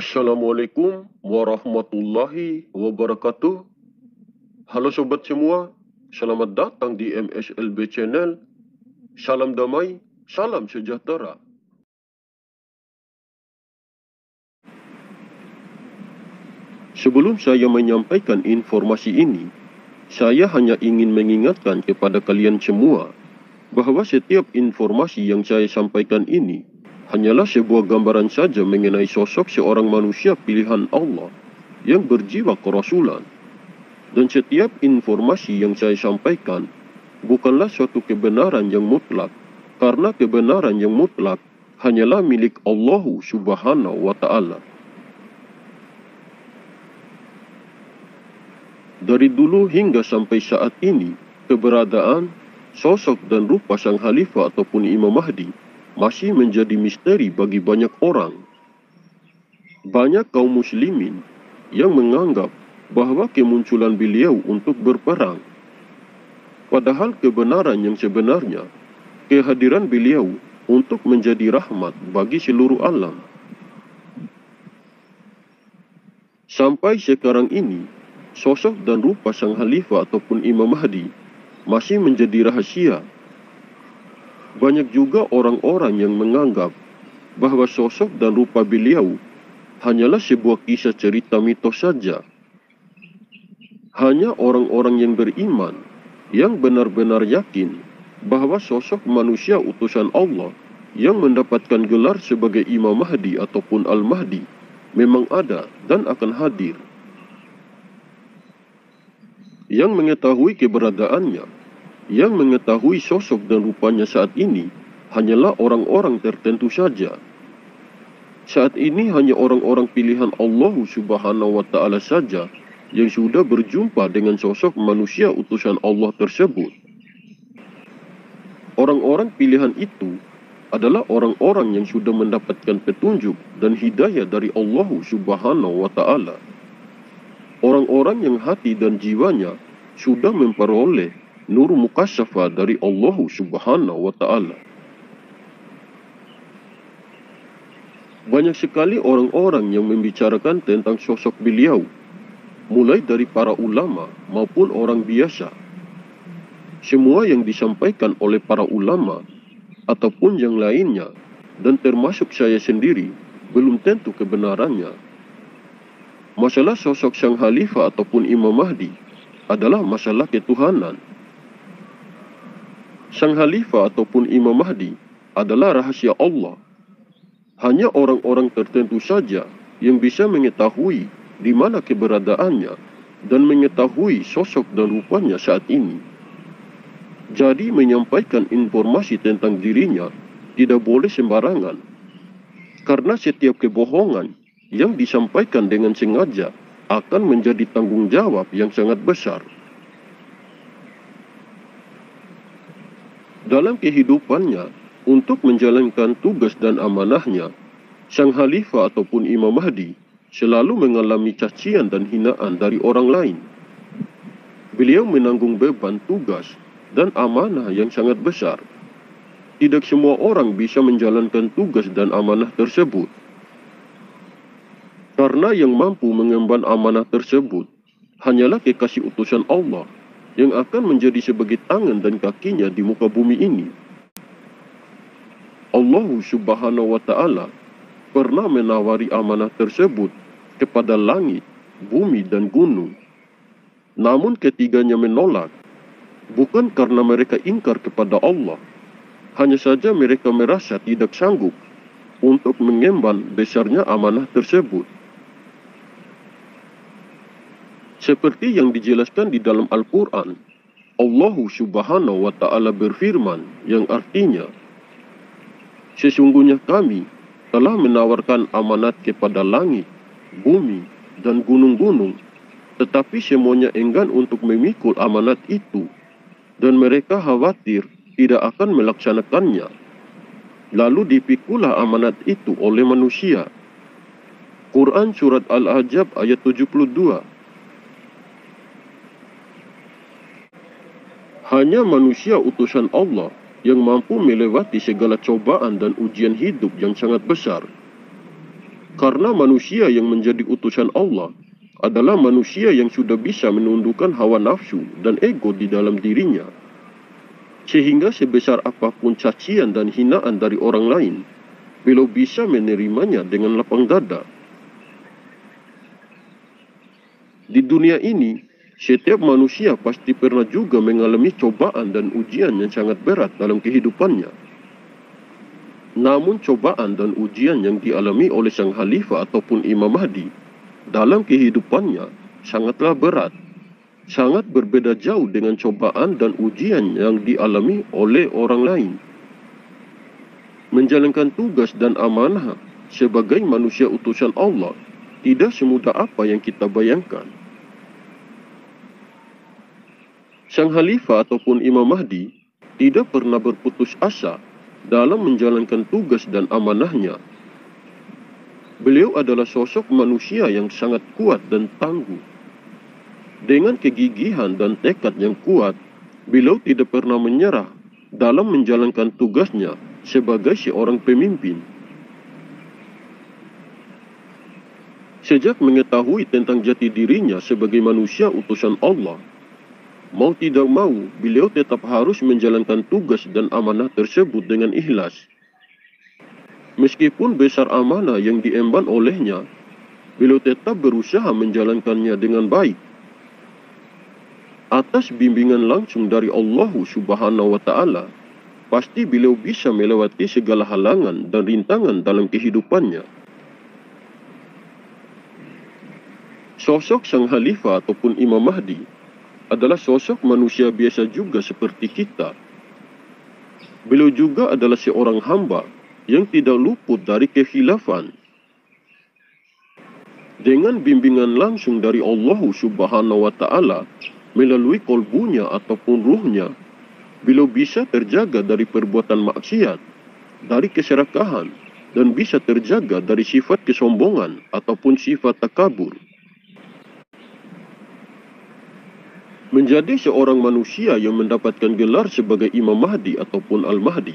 Assalamualaikum warahmatullahi wabarakatuh. Halo sobat semua, selamat datang di MSLB Channel. Salam damai, salam sejahtera. Sebelum saya menyampaikan informasi ini, saya hanya ingin mengingatkan kepada kalian semua bahwa setiap informasi yang saya sampaikan ini hanyalah sebuah gambaran saja mengenai sosok seorang manusia pilihan Allah yang berjiwa kerasulan. Dan setiap informasi yang saya sampaikan bukanlah suatu kebenaran yang mutlak, karena kebenaran yang mutlak hanyalah milik Allah Subhanahu wa Ta'ala. Dari dulu hingga sampai saat ini, keberadaan, sosok dan rupa sang khalifah ataupun Imam Mahdi masih menjadi misteri bagi banyak orang. Banyak kaum muslimin yang menganggap bahwa kemunculan beliau untuk berperang. Padahal kebenaran yang sebenarnya, kehadiran beliau untuk menjadi rahmat bagi seluruh alam. Sampai sekarang ini, sosok dan rupa sang khalifah ataupun Imam Mahdi masih menjadi rahasia. Banyak juga orang-orang yang menganggap bahwa sosok dan rupa beliau hanyalah sebuah kisah cerita mitos saja. Hanya orang-orang yang beriman, yang benar-benar yakin bahwa sosok manusia utusan Allah yang mendapatkan gelar sebagai Imam Mahdi ataupun Al-Mahdi memang ada dan akan hadir. Yang mengetahui keberadaannya, yang mengetahui sosok dan rupanya saat ini hanyalah orang-orang tertentu saja. Saat ini hanya orang-orang pilihan Allah Subhanahu wa Ta'ala saja yang sudah berjumpa dengan sosok manusia utusan Allah tersebut. Orang-orang pilihan itu adalah orang-orang yang sudah mendapatkan petunjuk dan hidayah dari Allah Subhanahu wa Ta'ala. Orang-orang yang hati dan jiwanya sudah memperoleh nur mukasyafah dari Allah Subhanahu wa Ta'ala. Banyak sekali orang-orang yang membicarakan tentang sosok beliau, mulai dari para ulama maupun orang biasa. Semua yang disampaikan oleh para ulama ataupun yang lainnya, dan termasuk saya sendiri, belum tentu kebenarannya. Masalah sosok sang khalifah ataupun Imam Mahdi adalah masalah ketuhanan. Sang khalifah ataupun Imam Mahdi adalah rahasia Allah. Hanya orang-orang tertentu saja yang bisa mengetahui di mana keberadaannya dan mengetahui sosok dan rupanya saat ini. Jadi menyampaikan informasi tentang dirinya tidak boleh sembarangan, karena setiap kebohongan yang disampaikan dengan sengaja akan menjadi tanggung jawab yang sangat besar. Dalam kehidupannya, untuk menjalankan tugas dan amanahnya, sang khalifah ataupun Imam Mahdi selalu mengalami cacian dan hinaan dari orang lain. Beliau menanggung beban tugas dan amanah yang sangat besar. Tidak semua orang bisa menjalankan tugas dan amanah tersebut. Karena yang mampu mengemban amanah tersebut hanyalah kekasih utusan Allah yang akan menjadi sebagai tangan dan kakinya di muka bumi ini. Allah Subhanahu wa Ta'ala pernah menawari amanah tersebut kepada langit, bumi, dan gunung. Namun ketiganya menolak, bukan karena mereka ingkar kepada Allah, hanya saja mereka merasa tidak sanggup untuk mengemban besarnya amanah tersebut. Seperti yang dijelaskan di dalam Al-Quran, Allah Subhanahu wa Ta'ala berfirman yang artinya, sesungguhnya kami telah menawarkan amanat kepada langit, bumi, dan gunung-gunung, tetapi semuanya enggan untuk memikul amanat itu, dan mereka khawatir tidak akan melaksanakannya. Lalu dipikulah amanat itu oleh manusia. Quran Surat Al-Ahzab ayat 72. Hanya manusia utusan Allah yang mampu melewati segala cobaan dan ujian hidup yang sangat besar. Karena manusia yang menjadi utusan Allah adalah manusia yang sudah bisa menundukkan hawa nafsu dan ego di dalam dirinya. Sehingga sebesar apapun cacian dan hinaan dari orang lain, beliau bisa menerimanya dengan lapang dada. Di dunia ini, setiap manusia pasti pernah juga mengalami cobaan dan ujian yang sangat berat dalam kehidupannya. Namun cobaan dan ujian yang dialami oleh sang Khalifah ataupun Imam Mahdi dalam kehidupannya sangatlah berat. Sangat berbeda jauh dengan cobaan dan ujian yang dialami oleh orang lain. Menjalankan tugas dan amanah sebagai manusia utusan Allah tidak semudah apa yang kita bayangkan. Sang Khalifah ataupun Imam Mahdi tidak pernah berputus asa dalam menjalankan tugas dan amanahnya. Beliau adalah sosok manusia yang sangat kuat dan tangguh. Dengan kegigihan dan tekad yang kuat, beliau tidak pernah menyerah dalam menjalankan tugasnya sebagai seorang pemimpin. Sejak mengetahui tentang jati dirinya sebagai manusia utusan Allah, mau tidak mau, beliau tetap harus menjalankan tugas dan amanah tersebut dengan ikhlas. Meskipun besar amanah yang diemban olehnya, beliau tetap berusaha menjalankannya dengan baik. Atas bimbingan langsung dari Allah Subhanahu wa Ta'ala, pasti beliau bisa melewati segala halangan dan rintangan dalam kehidupannya. Sosok sang Khalifah ataupun Imam Mahdi adalah sosok manusia biasa juga seperti kita. Beliau juga adalah seorang hamba yang tidak luput dari kekhilafan. Dengan bimbingan langsung dari Allah Subhanahu wa Ta'ala melalui kolbunya ataupun ruhnya, beliau bisa terjaga dari perbuatan maksiat, dari keserakahan, dan bisa terjaga dari sifat kesombongan ataupun sifat takabur. Menjadi seorang manusia yang mendapatkan gelar sebagai Imam Mahdi ataupun Al-Mahdi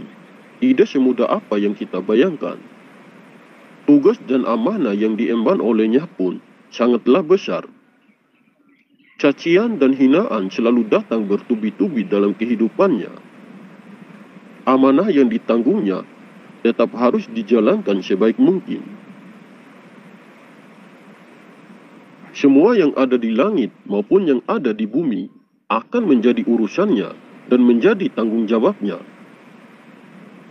tidak semudah apa yang kita bayangkan. Tugas dan amanah yang diemban olehnya pun sangatlah besar. Cacian dan hinaan selalu datang bertubi-tubi dalam kehidupannya. Amanah yang ditanggungnya tetap harus dijalankan sebaik mungkin. Semua yang ada di langit maupun yang ada di bumi akan menjadi urusannya dan menjadi tanggung jawabnya.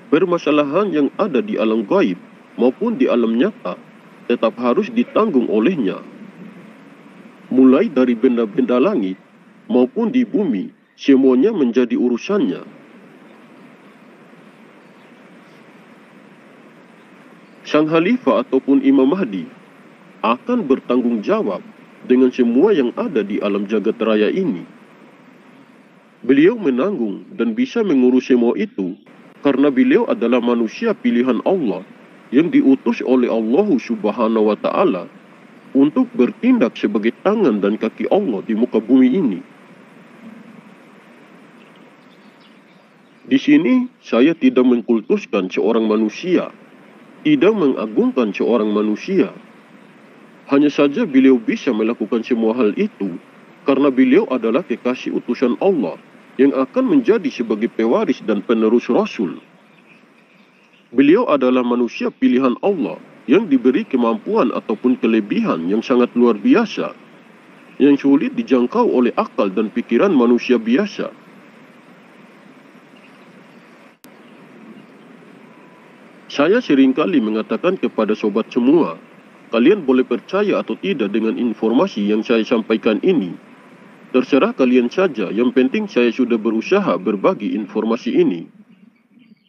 Permasalahan yang ada di alam gaib maupun di alam nyata tetap harus ditanggung olehnya. Mulai dari benda-benda langit maupun di bumi, semuanya menjadi urusannya. Sang Khalifah ataupun Imam Mahdi akan bertanggung jawab dengan semua yang ada di alam jagat raya ini. Beliau menanggung dan bisa mengurus semua itu karena beliau adalah manusia pilihan Allah yang diutus oleh Allah Subhanahu wa Ta'ala untuk bertindak sebagai tangan dan kaki Allah di muka bumi ini. Di sini saya tidak mengkultuskan seorang manusia, tidak mengagungkan seorang manusia. Hanya saja beliau bisa melakukan semua hal itu karena beliau adalah kekasih utusan Allah yang akan menjadi sebagai pewaris dan penerus Rasul. Beliau adalah manusia pilihan Allah yang diberi kemampuan ataupun kelebihan yang sangat luar biasa, yang sulit dijangkau oleh akal dan pikiran manusia biasa. Saya seringkali mengatakan kepada sobat semua, kalian boleh percaya atau tidak dengan informasi yang saya sampaikan ini. Terserah kalian saja, yang penting saya sudah berusaha berbagi informasi ini.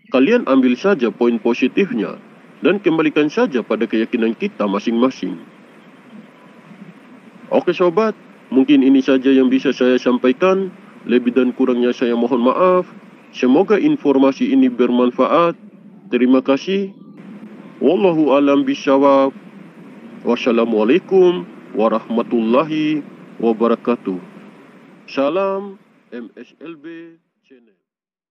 Kalian ambil saja poin positifnya, dan kembalikan saja pada keyakinan kita masing-masing. Oke sobat, mungkin ini saja yang bisa saya sampaikan. Lebih dan kurangnya saya mohon maaf. Semoga informasi ini bermanfaat. Terima kasih. Wallahu a'lam bishawab. Wassalamualaikum warahmatullahi wabarakatuh. Salam MSLB Channel.